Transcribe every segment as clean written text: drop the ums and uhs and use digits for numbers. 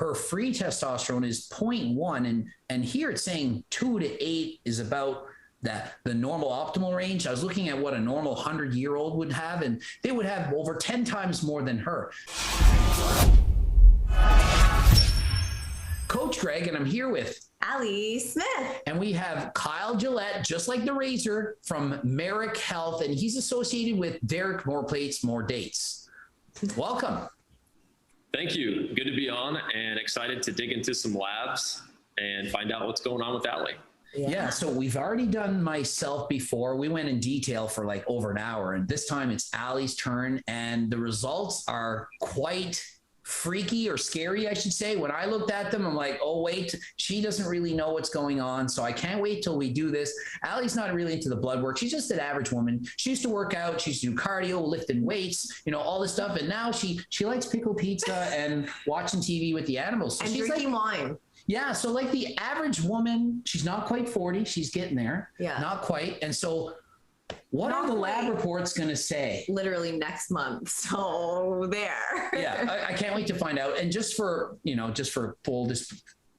her free testosterone is 0.1. And here it's saying 2 to 8 is about the normal optimal range. I was looking at what a normal 100-year-old would have, and they would have over 10 times more than her. Coach Greg, and I'm here with Ali Smith. And we have Kyle Gillette, just like the razor, from Merrick Health, and he's associated with Derek More Plates, More Dates. Welcome. Thank you. Good to be on and excited to dig into some labs and find out what's going on with Ali. Yeah, so we've already done myself before. We went in detail for like over an hour, and this time it's Ali's turn, and the results are quite freaky or scary, I should say. When I looked at them, I'm like, oh, wait, she doesn't really know what's going on. So I can't wait till we do this. Ali's not really into the blood work. She's just an average woman. She used to work out. She used to do cardio, lifting weights, all this stuff. And now she likes pickle pizza and watching TV with the animals. So and she's drinking wine. Yeah. So like the average woman, she's not quite 40. She's getting there. Yeah. Not quite. And so what are the lab reports going to say? Literally next month. So there. Yeah, I can't wait to find out. And just for, full,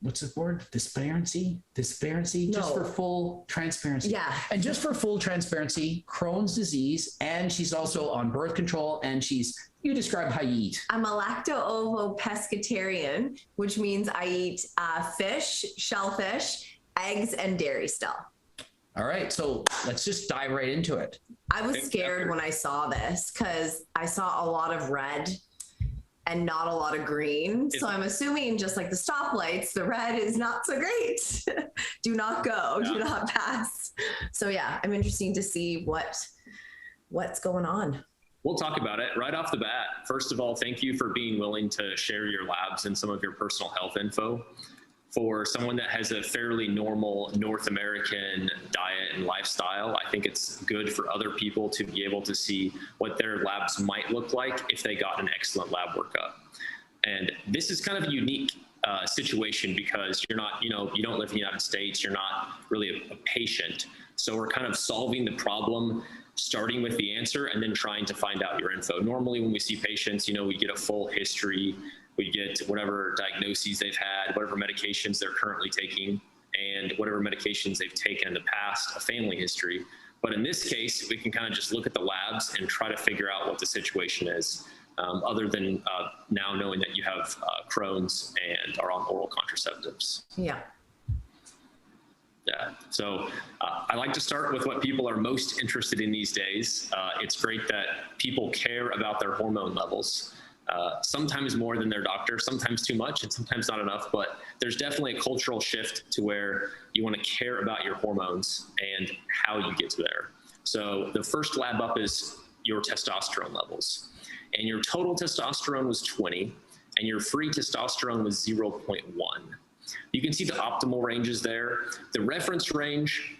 what's the word? Disparity? No. Just for full transparency. Yeah. And just for full transparency, Crohn's disease, and she's also on birth control, and you describe how you eat. I'm a lacto-ovo-pescatarian, which means I eat fish, shellfish, eggs, and dairy still. All right, so let's just dive right into it. I was scared when I saw this because I saw a lot of red and not a lot of green. So I'm assuming just like the stoplights, the red is not so great. Do not go, do not pass. So yeah, I'm interested to see what's going on. We'll talk about it right off the bat. First of all, thank you for being willing to share your labs and some of your personal health info. For someone that has a fairly normal North American diet and lifestyle, I think it's good for other people to be able to see what their labs might look like if they got an excellent lab workup. And this is kind of a unique situation because you're not, you don't live in the United States, you're not really a patient. So we're kind of solving the problem, starting with the answer and then trying to find out your info. Normally when we see patients, we get a full history. We get whatever diagnoses they've had, whatever medications they're currently taking, and whatever medications they've taken in the past, a family history. But in this case, we can kind of just look at the labs and try to figure out what the situation is, other than now knowing that you have Crohn's and are on oral contraceptives. Yeah. Yeah. So I like to start with what people are most interested in these days. It's great that people care about their hormone levels. Sometimes more than their doctor, sometimes too much, and sometimes not enough, but there's definitely a cultural shift to where you want to care about your hormones and how you get to there. So the first lab up is your testosterone levels. And your total testosterone was 20, and your free testosterone was 0.1. You can see the optimal ranges there. The reference range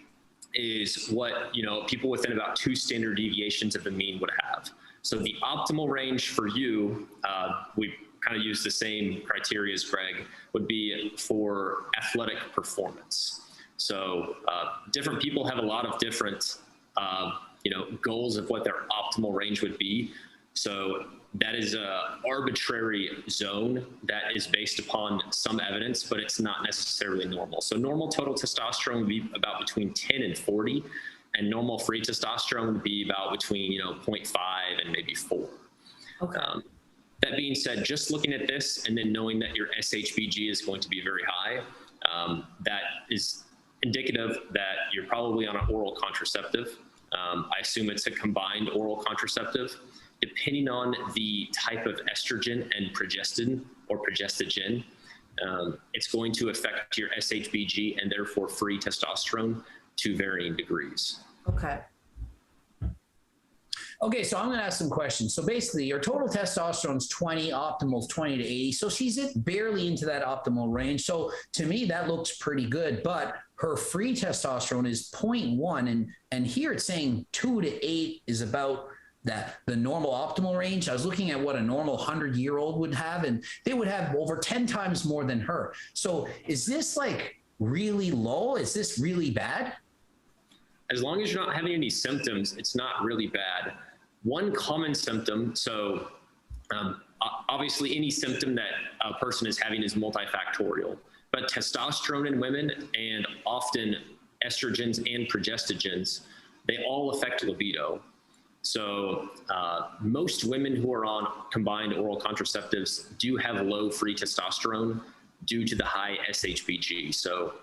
is what, people within about 2 standard deviations of the mean would have. So the optimal range for you, we kind of use the same criteria as Greg, would be for athletic performance. So different people have a lot of different, goals of what their optimal range would be. So that is an arbitrary zone that is based upon some evidence, but it's not necessarily normal. So normal total testosterone would be about between 10 and 40. And normal free testosterone would be about between 0.5 and maybe 4. Okay. That being said, just looking at this and then knowing that your SHBG is going to be very high, that is indicative that you're probably on an oral contraceptive. I assume it's a combined oral contraceptive. Depending on the type of estrogen and progestin or progestogen, it's going to affect your SHBG and therefore free testosterone to varying degrees. Okay, so I'm going to ask some questions. So basically, your total testosterone is 20, optimal is 20 to 80. So she's barely into that optimal range. So to me, that looks pretty good. But her free testosterone is 0.1. And here it's saying 2 to 8 is about the normal optimal range. I was looking at what a normal 100-year-old would have, and they would have over 10 times more than her. So is this like really low? Is this really bad? As long as you're not having any symptoms, it's not really bad. One common symptom, so obviously any symptom that a person is having is multifactorial, but testosterone in women and often estrogens and progestogens, they all affect libido. So most women who are on combined oral contraceptives do have low free testosterone due to the high SHBG. So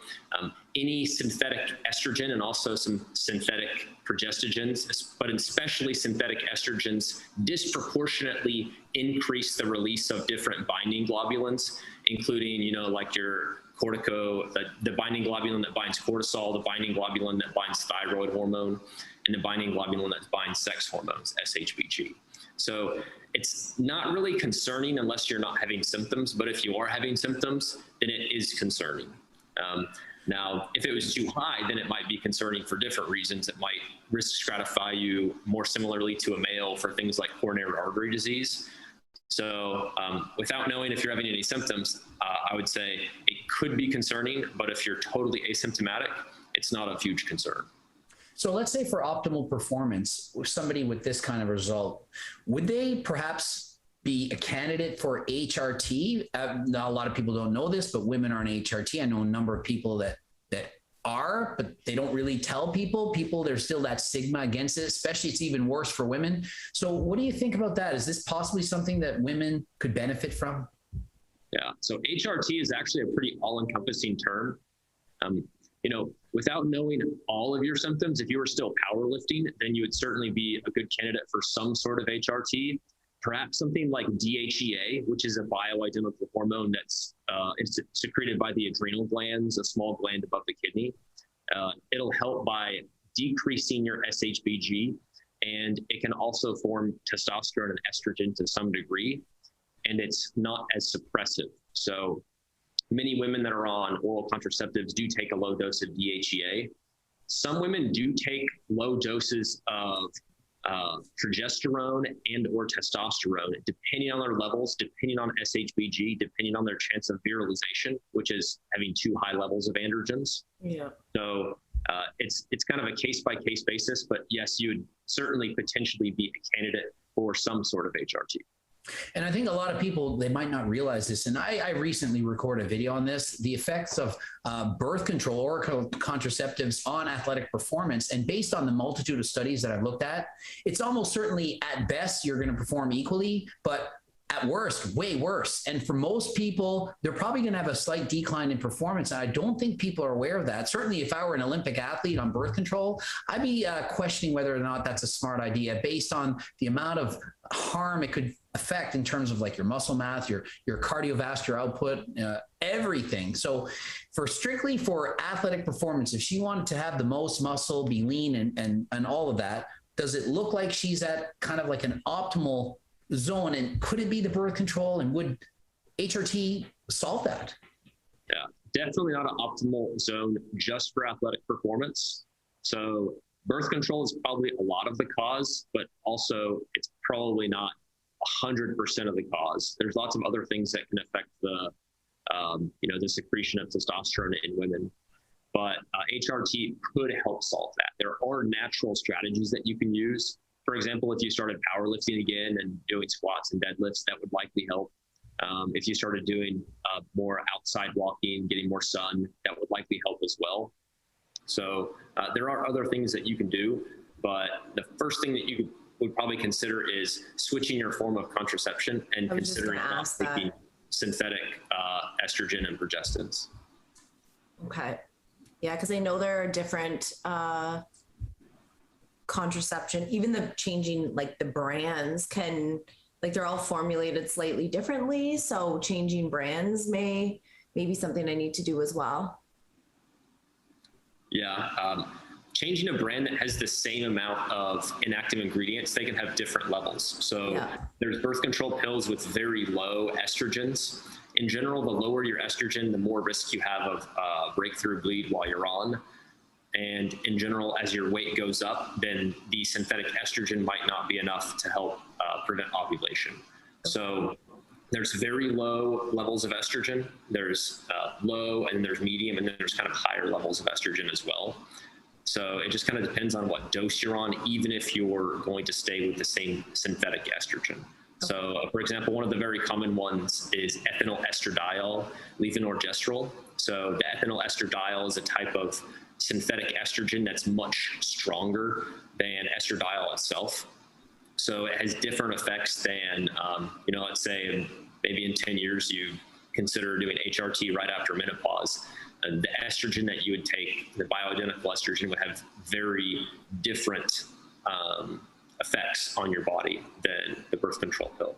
any synthetic estrogen and also some synthetic progestogens, but especially synthetic estrogens, disproportionately increase the release of different binding globulins, including, you know, like your the binding globulin that binds cortisol, the binding globulin that binds thyroid hormone, and the binding globulin that binds sex hormones, SHBG. So it's not really concerning unless you're not having symptoms, but if you are having symptoms, then it is concerning. Now, if it was too high, then it might be concerning for different reasons. It might risk stratify you more similarly to a male for things like coronary artery disease. So without knowing if you're having any symptoms, I would say it could be concerning, but if you're totally asymptomatic, it's not a huge concern. So let's say for optimal performance, somebody with this kind of result, would they perhaps be a candidate for HRT? Now, a lot of people don't know this, but women are on HRT. I know a number of people that are, but they don't really tell people. There's still that stigma against it, especially it's even worse for women. So what do you think about that? Is this possibly something that women could benefit from? Yeah, so HRT is actually a pretty all-encompassing term. You know, without knowing all of your symptoms, if you were still powerlifting, then you would certainly be a good candidate for some sort of HRT. Perhaps something like DHEA, which is a bioidentical hormone that's it's secreted by the adrenal glands, a small gland above the kidney. It'll help by decreasing your SHBG, and it can also form testosterone and estrogen to some degree, and it's not as suppressive. So many women that are on oral contraceptives do take a low dose of DHEA. Some women do take low doses of progesterone and or testosterone, depending on their levels, depending on SHBG, depending on their chance of virilization, which is having too high levels of androgens. Yeah. So it's kind of a case-by-case basis, but yes, you would certainly potentially be a candidate for some sort of HRT. And I think a lot of people, they might not realize this. And I recently recorded a video on this, the effects of birth control or contraceptives on athletic performance. And based on the multitude of studies that I've looked at, it's almost certainly at best, you're going to perform equally, but at worst, way worse. And for most people, they're probably going to have a slight decline in performance. And I don't think people are aware of that. Certainly, if I were an Olympic athlete on birth control, I'd be questioning whether or not that's a smart idea based on the amount of harm it could affect in terms of like your muscle mass, your cardiovascular output, everything. So strictly for athletic performance, if she wanted to have the most muscle, be lean and all of that, does it look like she's at kind of like an optimal zone? And could it be the birth control, and would HRT solve that? Yeah, definitely not an optimal zone just for athletic performance. So birth control is probably a lot of the cause, but also it's probably not 100% of the cause. There's lots of other things that can affect the secretion of testosterone in women, but HRT could help solve that. There are natural strategies that you can use. For example, if you started powerlifting again and doing squats and deadlifts, that would likely help. If you started doing more outside walking, getting more sun, that would likely help as well. So there are other things that you can do, but the first thing that you would probably consider is switching your form of contraception and considering not taking synthetic estrogen and progestins. Okay. Yeah, because I know there are different contraception, even the changing, like the brands can, like they're all formulated slightly differently. So changing brands may be something I need to do as well. Yeah. Changing a brand that has the same amount of inactive ingredients, they can have different levels. So there's birth control pills with very low estrogens. In general, the lower your estrogen, the more risk you have of breakthrough bleed while you're on. And in general, as your weight goes up, then the synthetic estrogen might not be enough to help prevent ovulation. So there's very low levels of estrogen. There's low, and then there's medium, and then there's kind of higher levels of estrogen as well. So it just kind of depends on what dose you're on, even if you're going to stay with the same synthetic estrogen. So, for example, one of the very common ones is ethinyl estradiol, levonorgestrel. So the ethinyl estradiol is a type of synthetic estrogen that's much stronger than estradiol itself. So it has different effects than, let's say maybe in 10 years you consider doing HRT right after menopause. The estrogen that you would take, the bioidentical estrogen, would have very different effects on your body than the birth control pill.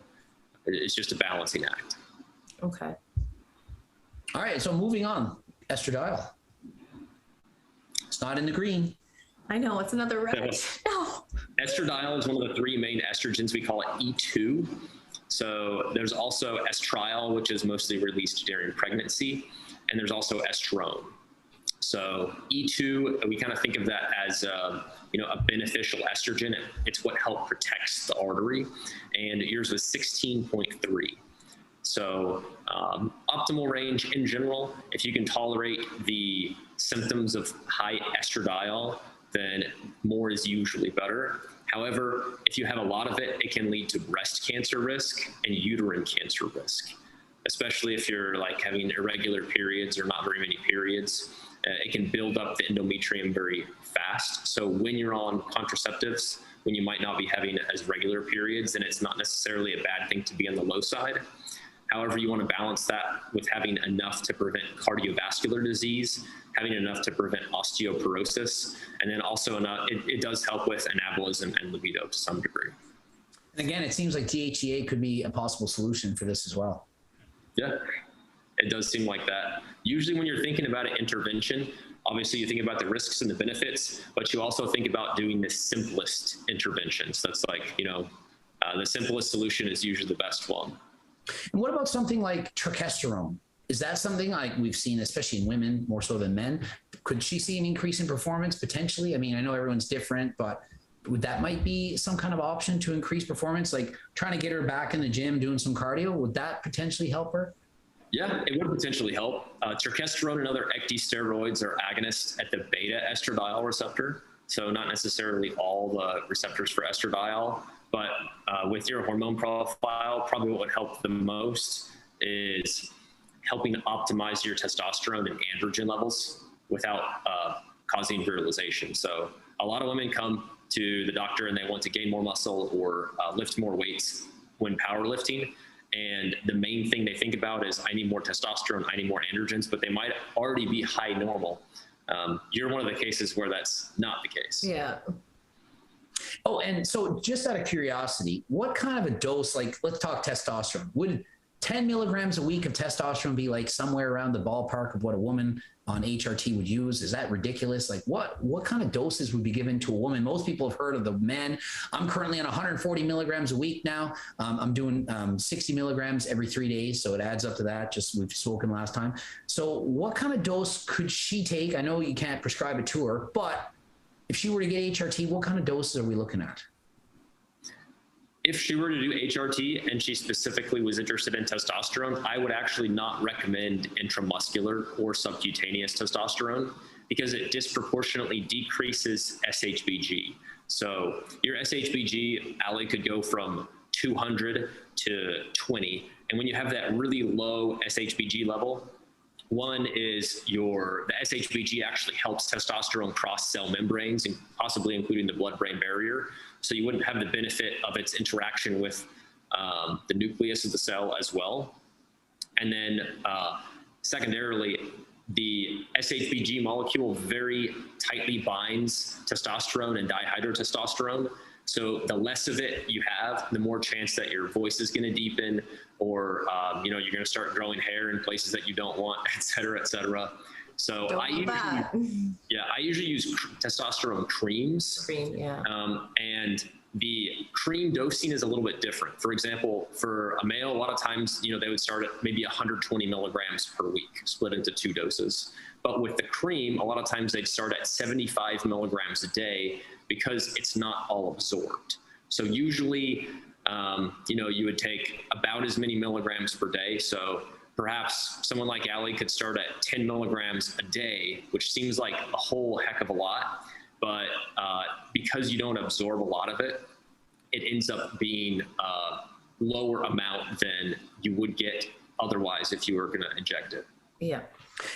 It's just a balancing act. Okay. All right, so moving on, estradiol. It's not in the green. I know, it's another red. No. Estradiol is one of the three main estrogens. We call it E2. So there's also estriol, which is mostly released during pregnancy, and there's also estrone. So E2, we kind of think of that as a beneficial estrogen. It's what helps protects the artery, and yours was 16.3. So optimal range in general, if you can tolerate the symptoms of high estradiol, then more is usually better. However, if you have a lot of it, it can lead to breast cancer risk and uterine cancer risk, especially if you're like having irregular periods or not very many periods. It can build up the endometrium very fast. So when you're on contraceptives, when you might not be having as regular periods, then it's not necessarily a bad thing to be on the low side. However, you want to balance that with having enough to prevent cardiovascular disease, having enough to prevent osteoporosis, and then also enough, it does help with anabolism and libido to some degree. And again, it seems like DHEA could be a possible solution for this as well. Yeah, it does seem like that. Usually when you're thinking about an intervention, obviously you think about the risks and the benefits, but you also think about doing the simplest interventions. That's like, the simplest solution is usually the best one. And what about something like progesterone? Is that something like we've seen, especially in women, more so than men? Could she see an increase in performance potentially? I mean, I know everyone's different, but that might be some kind of option to increase performance, like trying to get her back in the gym, doing some cardio. Would that potentially help her? Yeah, it would potentially help. Testosterone and other ecdie steroids are agonists at the beta estradiol receptor. So not necessarily all the receptors for estradiol, but with your hormone profile, probably what would help the most is helping optimize your testosterone and androgen levels without causing virilization. So a lot of women come to the doctor and they want to gain more muscle or lift more weights when powerlifting. And the main thing they think about is, I need more testosterone, I need more androgens, but they might already be high normal. You're one of the cases where that's not the case. Yeah. Oh, and so just out of curiosity, what kind of a dose, like let's talk testosterone, would 10 milligrams a week of testosterone be like somewhere around the ballpark of what a woman on HRT would use? Is that ridiculous? Like what kind of doses would be given to a woman? Most people have heard of the men. I'm currently on 140 milligrams a week now. I'm doing 60 milligrams every 3 days. So it adds up to that. Just we've spoken last time. So what kind of dose could she take? I know you can't prescribe it to her, but if she were to get HRT, what kind of doses are we looking at? If she were to do HRT and she specifically was interested in testosterone, I would actually not recommend intramuscular or subcutaneous testosterone because it disproportionately decreases SHBG. So your SHBG, Ali, could go from 200 to 20. And when you have that really low SHBG level, one is the SHBG actually helps testosterone cross cell membranes, and possibly including the blood-brain barrier. So you wouldn't have the benefit of its interaction with the nucleus of the cell as well. And then secondarily, the SHBG molecule very tightly binds testosterone and dihydrotestosterone. So the less of it you have, the more chance that your voice is going to deepen, or you're going to start growing hair in places that you don't want, et cetera, et cetera. So I usually use testosterone creams. And the cream dosing is a little bit different. For example, for a male, a lot of times, they would start at maybe 120 milligrams per week, split into 2 doses. But with the cream, a lot of times they'd start at 75 milligrams a day because it's not all absorbed. So usually, you would take about as many milligrams per day. So perhaps someone like Ali could start at 10 milligrams a day, which seems like a whole heck of a lot. But because you don't absorb a lot of it, it ends up being lower amount than you would get otherwise if you were going to inject it. Yeah.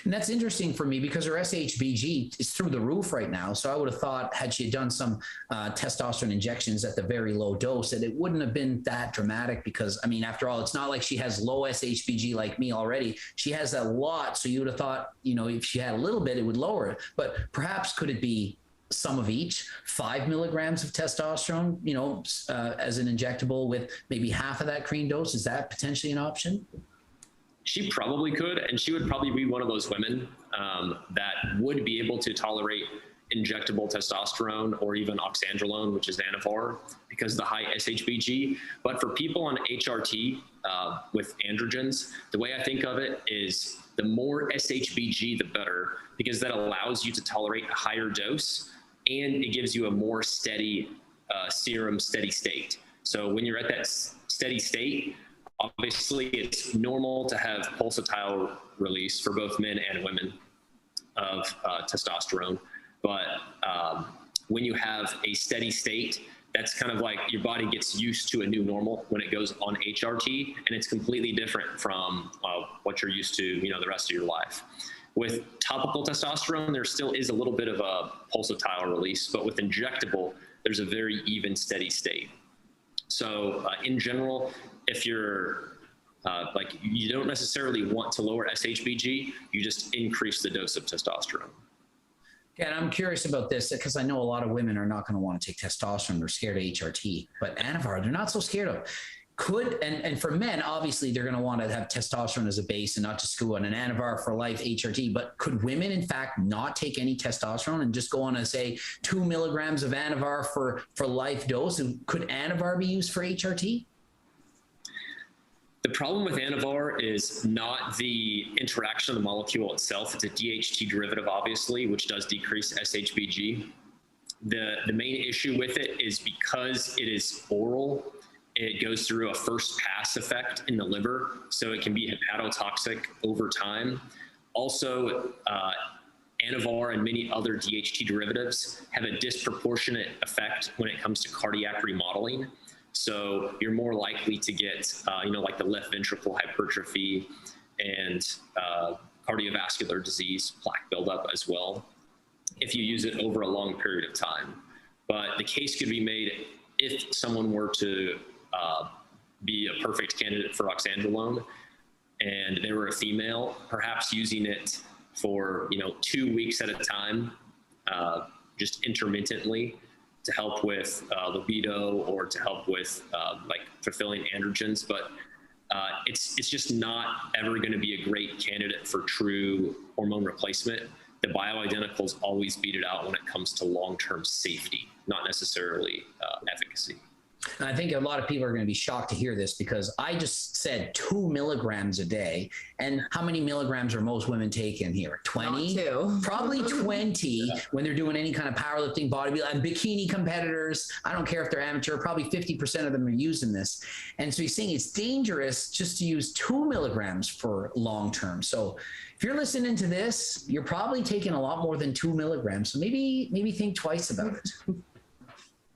And that's interesting for me because her SHBG is through the roof right now. So I would have thought, had she done some testosterone injections at the very low dose, that it wouldn't have been that dramatic because, I mean, after all, it's not like she has low SHBG like me already. She has a lot. So you would have thought, you know, if she had a little bit, it would lower it. But perhaps could it be some of each, 5 milligrams of testosterone, you know, as an injectable with maybe half of that cream dose? Is that potentially an option? She probably could, and she would probably be one of those women that would be able to tolerate injectable testosterone or even oxandrolone, which is Anavar, because of the high SHBG. But for people on HRT with androgens, the way I think of it is the more SHBG, the better, because that allows you to tolerate a higher dose, and it gives you a more steady serum steady state. So when you're at that steady state, obviously, it's normal to have pulsatile release for both men and women of testosterone. But when you have a steady state, that's kind of like your body gets used to a new normal when it goes on HRT, and it's completely different from what you're used to, you know, the rest of your life. With topical testosterone, there still is a little bit of a pulsatile release, but with injectable, there's a very even, steady state. So in general, if you're like, you don't necessarily want to lower SHBG, you just increase the dose of testosterone. Yeah, and I'm curious about this because I know a lot of women are not going to want to take testosterone. They're scared of HRT, but Anavar, they're not so scared of. Could, and for men, obviously, they're going to want to have testosterone as a base and not just go on an Anavar for life HRT. But could women, in fact, not take any testosterone and just go on a, say, 2 milligrams of Anavar for life dose? Could Anavar be used for HRT? The problem with Anavar is not the interaction of the molecule itself. It's a DHT derivative, obviously, which does decrease SHBG. The main issue with it is because it is oral, it goes through a first pass effect in the liver, so it can be hepatotoxic over time. Also, Anavar and many other DHT derivatives have a disproportionate effect when it comes to cardiac remodeling. So you're more likely to get, you know, like the left ventricle hypertrophy and cardiovascular disease, plaque buildup as well, if you use it over a long period of time. But the case could be made if someone were to be a perfect candidate for oxandrolone and they were a female, perhaps using it for, you know, 2 weeks at a time, just intermittently, to help with libido or to help with like fulfilling androgens. But it's just not ever going to be a great candidate for true hormone replacement. The bioidenticals always beat it out when it comes to long-term safety, not necessarily efficacy. And I think a lot of people are going to be shocked to hear this because I just said 2 milligrams a day. And how many milligrams are most women taking here? 20? Probably 20 when they're doing any kind of powerlifting, bodybuilding, and bikini competitors. I don't care if they're amateur, probably 50% of them are using this. And so he's saying it's dangerous just to use 2 milligrams for long term. So if you're listening to this, you're probably taking a lot more than 2 milligrams. So maybe think twice about it.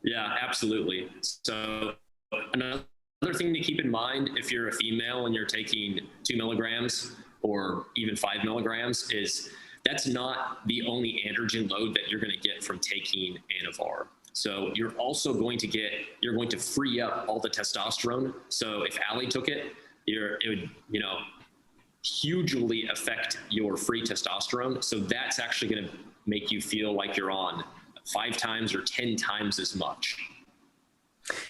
Yeah, absolutely. So another thing to keep in mind if you're a female and you're taking 2 milligrams or even 5 milligrams is that's not the only androgen load that you're going to get from taking Anavar. So you're also going to free up all the testosterone. So if Allie took it, it would, you know, hugely affect your free testosterone. So that's actually going to make you feel like you're on 5 times or 10 times as much.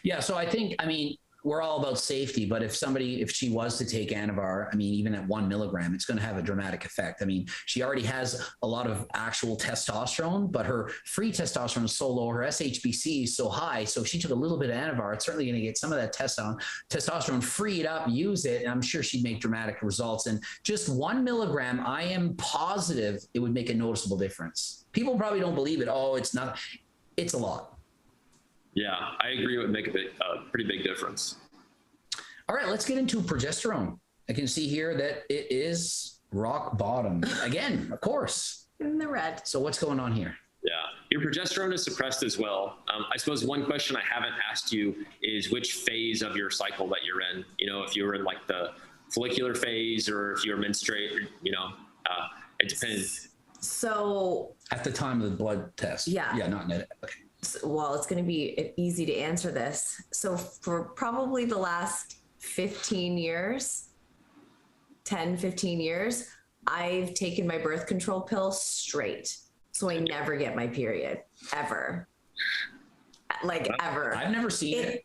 Yeah. So I think, I mean, we're all about safety, but if she was to take Anavar, I mean, even at 1 milligram, it's going to have a dramatic effect. I mean, she already has a lot of actual testosterone, but her free testosterone is so low, her SHBC is so high. So if she took a little bit of Anavar, it's certainly going to get some of that testosterone freed up, use it. And I'm sure she'd make dramatic results. And just 1 milligram, I am positive it would make a noticeable difference. People probably don't believe it. Oh, it's not, it's a lot. Yeah, I agree. It would make a pretty big difference. All right, let's get into progesterone. I can see here that it is rock bottom again, of course. In the red. So what's going on here? Yeah, your progesterone is suppressed as well. I suppose one question I haven't asked you is which phase of your cycle that you're in. You know, if you're in like the follicular phase or if you're menstruating, you know, it depends. So at the time of the blood test. Yeah. Yeah, not net. Okay. Well, it's going to be easy to answer this. So for probably the last 15 years, 10, 15 years, I've taken my birth control pill straight. So I never get my period, ever. Like, ever. I've never seen it.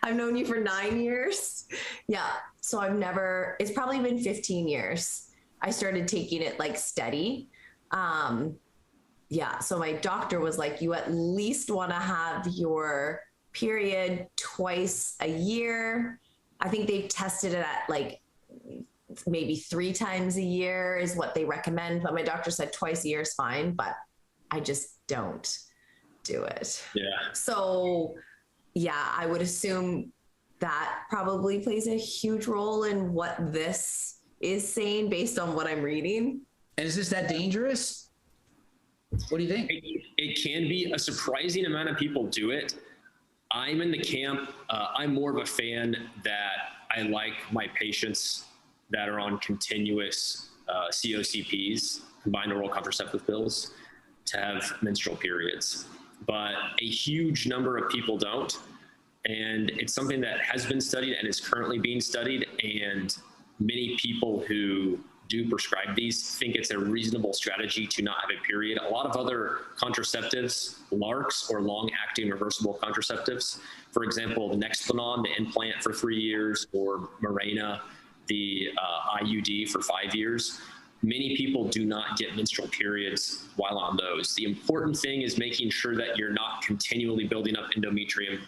I've known you for 9 years. Yeah. So I've never, it's probably been 15 years. I started taking it like steady. Yeah. So my doctor was like, you at least want to have your period twice a year. I think they've tested it at like maybe 3 times a year is what they recommend. But my doctor said twice a year is fine, but I just don't do it. Yeah. So yeah, I would assume that probably plays a huge role in what this is saying based on what I'm reading. And is this that dangerous? What do you think? It can be. A surprising amount of people do it. I'm in the camp. I'm more of a fan that I like my patients that are on continuous COCPs, combined oral contraceptive pills, to have menstrual periods. But a huge number of people don't. And it's something that has been studied and is currently being studied. And many people who do prescribe these think it's a reasonable strategy to not have a period. A lot of other contraceptives, LARCs or long-acting reversible contraceptives, for example, the Nexplanon, the implant for 3 years, or Mirena, the IUD for 5 years. Many people do not get menstrual periods while on those. The important thing is making sure that you're not continually building up endometrium.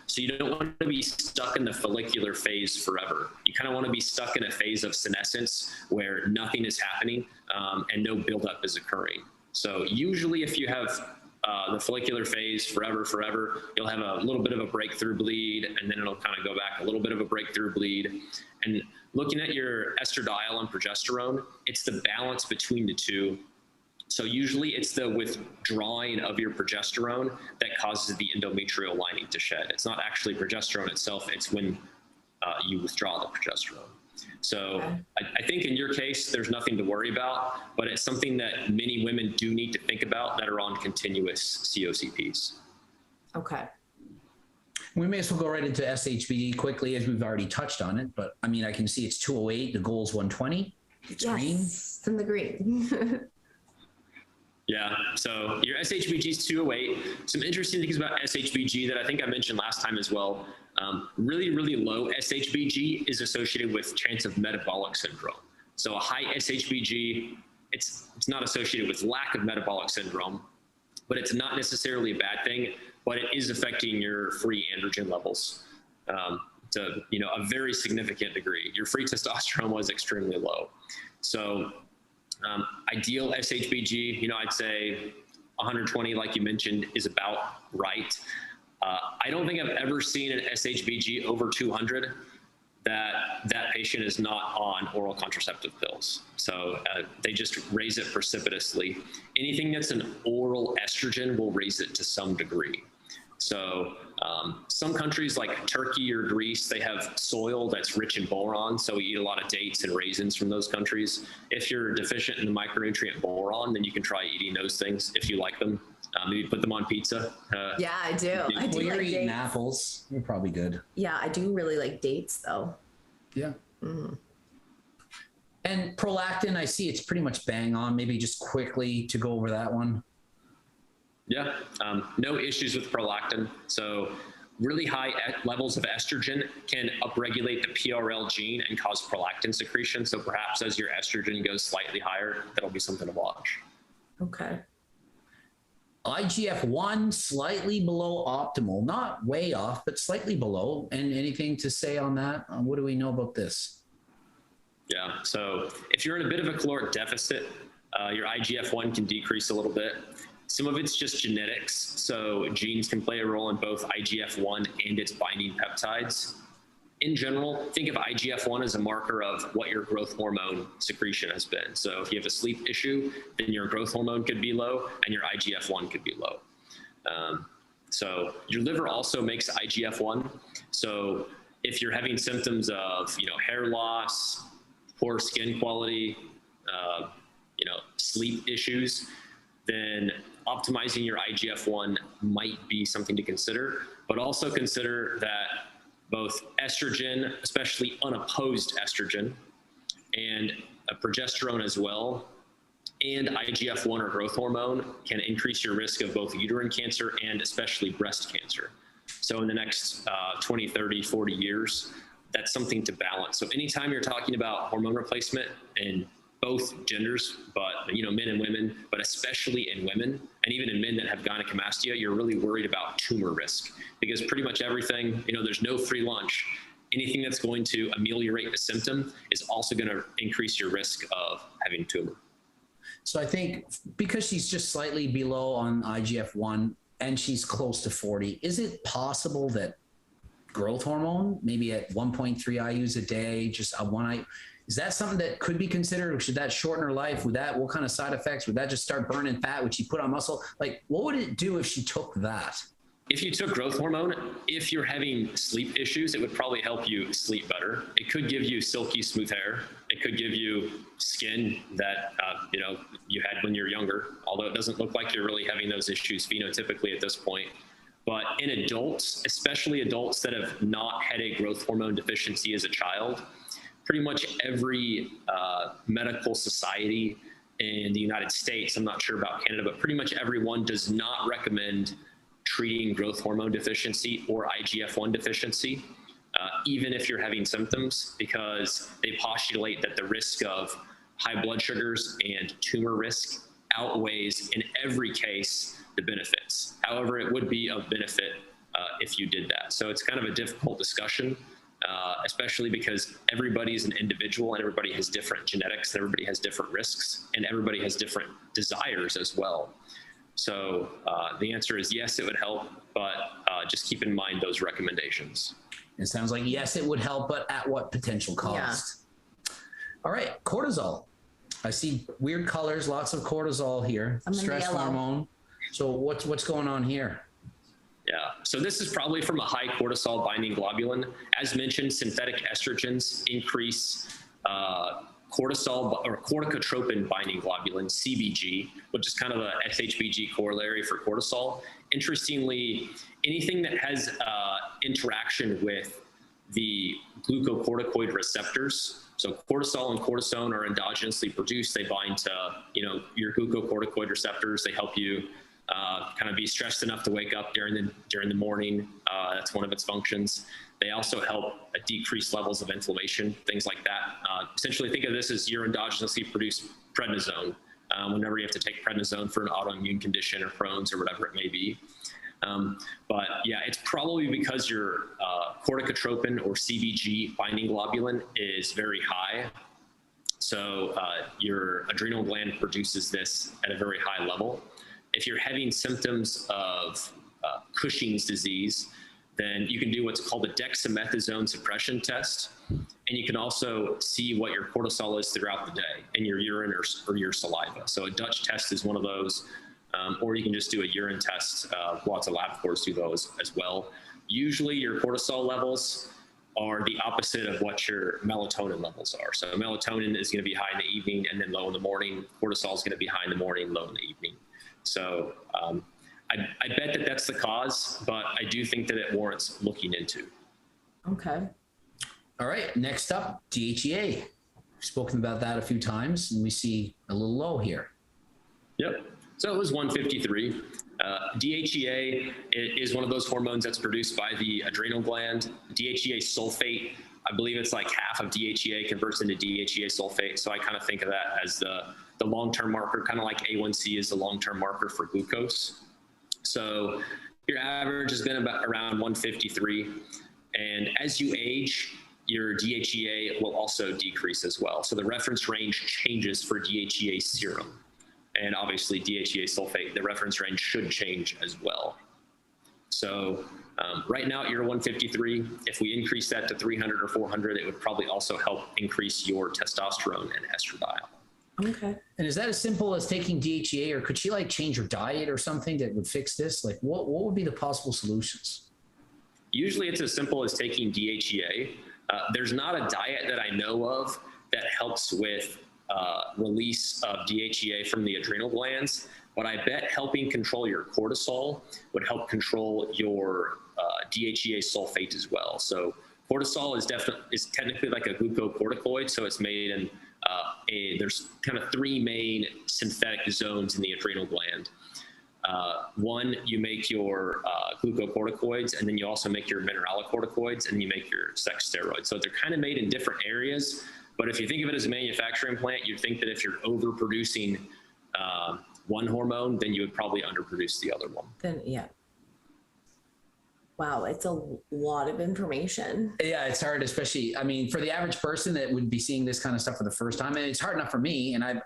So you don't want to be stuck in the follicular phase forever. You kind of want to be stuck in a phase of senescence where nothing is happening and no buildup is occurring. So usually if you have the follicular phase forever, you'll have a little bit of a breakthrough bleed, and then it'll kind of go back, a little bit of a breakthrough bleed. And looking at your estradiol and progesterone, it's the balance between the two. So usually it's the withdrawing of your progesterone that causes the endometrial lining to shed. It's not actually progesterone itself, it's when you withdraw the progesterone. So I think in your case, there's nothing to worry about, but it's something that many women do need to think about that are on continuous COCPs. Okay. We may as well go right into SHBG quickly, as we've already touched on it. But I mean, I can see it's 208. The goal is 120. It's green. It's in the green. Yeah, so your SHBG is 208. Some interesting things about SHBG that I think I mentioned last time as well. Really, really low SHBG is associated with chance of metabolic syndrome. So a high SHBG, it's not associated with lack of metabolic syndrome, but it's not necessarily a bad thing, but it is affecting your free androgen levels to a very significant degree. Your free testosterone was extremely low. So ideal SHBG, I'd say 120, like you mentioned, is about right. I don't think I've ever seen an SHBG over 200 that patient is not on oral contraceptive pills. So they just raise it precipitously. Anything that's an oral estrogen will raise it to some degree. So some countries like Turkey or Greece, they have soil that's rich in boron. So we eat a lot of dates and raisins from those countries. If you're deficient in the micronutrient boron, then you can try eating those things if you like them. Maybe put them on pizza. Yeah, I do. I do. Well, you're like eating dates. apples. You're probably good. Yeah, I do really like dates though. Yeah. And prolactin, I see it's pretty much bang on. Maybe just quickly to go over that one. Yeah, no issues with prolactin. So really high levels of estrogen can upregulate the PRL gene and cause prolactin secretion. So perhaps as your estrogen goes slightly higher, that'll be something to watch. Okay. IGF-1 slightly below optimal, not way off, but slightly below. And anything to say on that? What do we know about this? Yeah, so if you're in a bit of a caloric deficit, your IGF-1 can decrease a little bit. Some of it's just genetics. So genes can play a role in both IGF-1 and its binding peptides. in general, think of IGF-1 as a marker of what your growth hormone secretion has been. So if you have a sleep issue, then your growth hormone could be low and your IGF-1 could be low. So your liver also makes IGF-1. So if you're having symptoms of, hair loss, poor skin quality, sleep issues, then optimizing your IGF-1 might be something to consider, but also consider that both estrogen, especially unopposed estrogen, and progesterone as well, and IGF-1 or growth hormone can increase your risk of both uterine cancer and especially breast cancer. So in the next 20, 30, 40 years, that's something to balance. So anytime you're talking about hormone replacement in both genders, but men and women, but especially in women, and even in men that have gynecomastia, you're really worried about tumor risk, because pretty much everything, there's no free lunch. Anything that's going to ameliorate the symptom is also going to increase your risk of having tumor. So I think because she's just slightly below on IGF-1 and she's close to 40, is it possible that growth hormone, maybe at 1.3 IUs a day, just a 1 IU, is that something that could be considered? Should that shorten her life? What kind of side effects? Would that just start burning fat? Would she put on muscle? Like, what would it do if she took that? If you took growth hormone, if you're having sleep issues, it would probably help you sleep better. It could give you silky smooth hair. It could give you skin that you had when you're younger, although it doesn't look like you're really having those issues phenotypically at this point. But in adults, especially adults that have not had a growth hormone deficiency as a child, pretty much every medical society in the United States, I'm not sure about Canada, but pretty much everyone does not recommend treating growth hormone deficiency or IGF-1 deficiency, even if you're having symptoms, because they postulate that the risk of high blood sugars and tumor risk outweighs in every case the benefits. However, it would be of benefit if you did that. So it's kind of a difficult discussion, especially because everybody is an individual and everybody has different genetics, and everybody has different risks, and everybody has different desires as well. So the answer is yes, it would help, but just keep in mind those recommendations. It sounds like yes, it would help, but at what potential cost? Yeah. All right, cortisol. I see weird colors, lots of cortisol here. Stress hormone. So what's going on here? Yeah, so this is probably from a high cortisol binding globulin. As mentioned, synthetic estrogens increase cortisol or corticotropin binding globulin, CBG, which is kind of a SHBG corollary for cortisol. Interestingly, anything that has interaction with the glucocorticoid receptors, so cortisol and cortisone are endogenously produced. They bind to your glucocorticoid receptors. They help you kind of be stressed enough to wake up during the morning. That's one of its functions. They also help decrease levels of inflammation, things like that. Essentially, think of this as your endogenously produced prednisone. Whenever you have to take prednisone for an autoimmune condition or Crohn's or whatever it may be. But yeah, it's probably because your corticotropin or CBG binding globulin is very high. So your adrenal gland produces this at a very high level. If you're having symptoms of Cushing's disease, then you can do what's called a dexamethasone suppression test. And you can also see what your cortisol is throughout the day in your urine or your saliva. So a Dutch test is one of those, or you can just do a urine test. Lots of LabCorps do those as well. Usually your cortisol levels are the opposite of what your melatonin levels are. So melatonin is going to be high in the evening and then low in the morning. Cortisol is going to be high in the morning, low in the evening. So I bet that that's the cause, but I do think that it warrants looking into. Okay. All right. Next up, DHEA. We've spoken about that a few times, and we see a little low here. Yep. So it was 153. DHEA is one of those hormones that's produced by the adrenal gland. DHEA sulfate, I believe it's like half of DHEA converts into DHEA sulfate. So I kind of think of that as the long-term marker, kind of like A1C is the long-term marker for glucose. So your average has been about around 153. And as you age, your DHEA will also decrease as well. So the reference range changes for DHEA serum. And obviously DHEA sulfate, the reference range should change as well. So Right now, you're 153. If we increase that to 300 or 400, it would probably also help increase your testosterone and estradiol. Okay. And is that as simple as taking DHEA, or could she like change her diet or something that would fix this? Like what would be the possible solutions? Usually it's as simple as taking DHEA. There's not a diet that I know of that helps with release of DHEA from the adrenal glands, but I bet helping control your cortisol would help control your DHEA sulfate as well. So cortisol is technically like a glucocorticoid, so it's made in there's kind of three main synthetic zones in the adrenal gland. One, you make your glucocorticoids, and then you also make your mineralocorticoids, and you make your sex steroids. So they're kind of made in different areas, but if you think of it as a manufacturing plant, you'd think that if you're overproducing one hormone, then you would probably underproduce the other one. Then, yeah. Wow, it's a lot of information. Yeah, it's hard, especially, I mean, for the average person that would be seeing this kind of stuff for the first time. And it's hard enough for me, and I've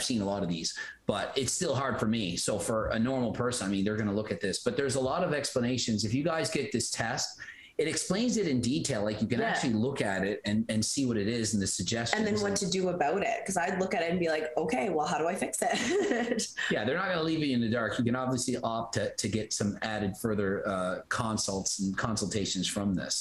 seen a lot of these, but it's still hard for me. So for a normal person, I mean, they're going to look at this, but there's a lot of explanations. If you guys get this test, it explains it in detail. Like you can actually look at it and see what it is and the suggestions. And then what to do about it. Because I'd look at it and be like, okay, well, how do I fix it? Yeah, they're not going to leave you in the dark. You can obviously opt to get some added further consults and consultations from this.